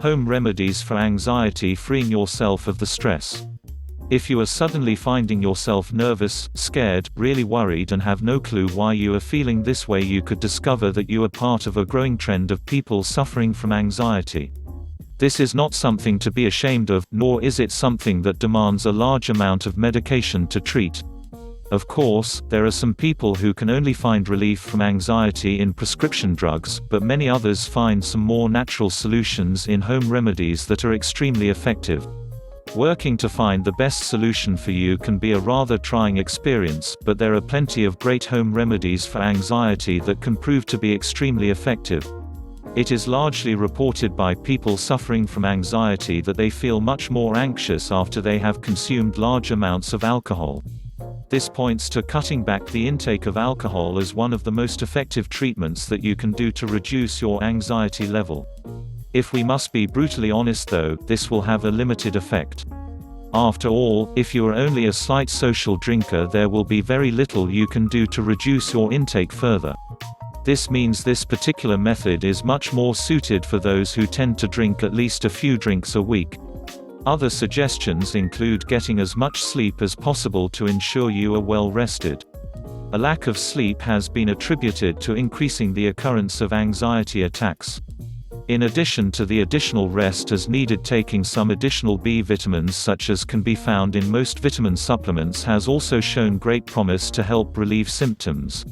Home remedies for anxiety: freeing yourself of the stress. If you are suddenly finding yourself nervous, scared, really worried and have no clue why you are feeling this way, you could discover that you are part of a growing trend of people suffering from anxiety. This is not something to be ashamed of, nor is it something that demands a large amount of medication to treat. Of course, there are some people who can only find relief from anxiety in prescription drugs, but many others find some more natural solutions in home remedies that are extremely effective. Working to find the best solution for you can be a rather trying experience, but there are plenty of great home remedies for anxiety that can prove to be extremely effective. It is largely reported by people suffering from anxiety that they feel much more anxious after they have consumed large amounts of alcohol. This points to cutting back the intake of alcohol as one of the most effective treatments that you can do to reduce your anxiety level. If we must be brutally honest though, this will have a limited effect. After all, if you are only a slight social drinker, there will be very little you can do to reduce your intake further. This means this particular method is much more suited for those who tend to drink at least a few drinks a week. Other suggestions include getting as much sleep as possible to ensure you are well rested. A lack of sleep has been attributed to increasing the occurrence of anxiety attacks. In addition to the additional rest as needed, taking some additional B vitamins such as can be found in most vitamin supplements has also shown great promise to help relieve symptoms.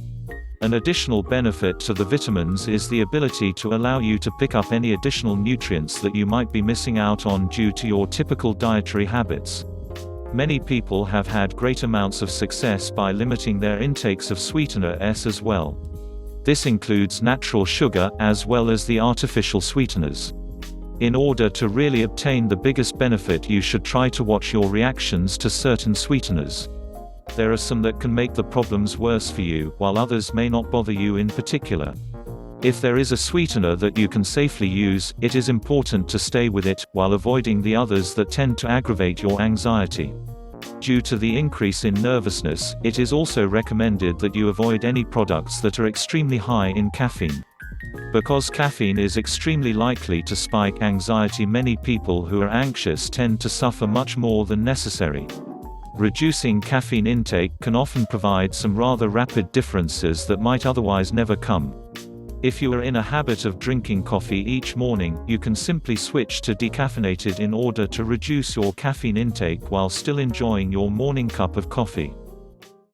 An additional benefit to the vitamins is the ability to allow you to pick up any additional nutrients that you might be missing out on due to your typical dietary habits. Many people have had great amounts of success by limiting their intakes of sweetener S as well. This includes natural sugar, as well as the artificial sweeteners. In order to really obtain the biggest benefit, you should try to watch your reactions to certain sweeteners. There are some that can make the problems worse for you, while others may not bother you in particular. If there is a sweetener that you can safely use, it is important to stay with it, while avoiding the others that tend to aggravate your anxiety. Due to the increase in nervousness, it is also recommended that you avoid any products that are extremely high in caffeine. Because caffeine is extremely likely to spike anxiety, many people who are anxious tend to suffer much more than necessary. Reducing caffeine intake can often provide some rather rapid differences that might otherwise never come. If you are in a habit of drinking coffee each morning, you can simply switch to decaffeinated in order to reduce your caffeine intake while still enjoying your morning cup of coffee.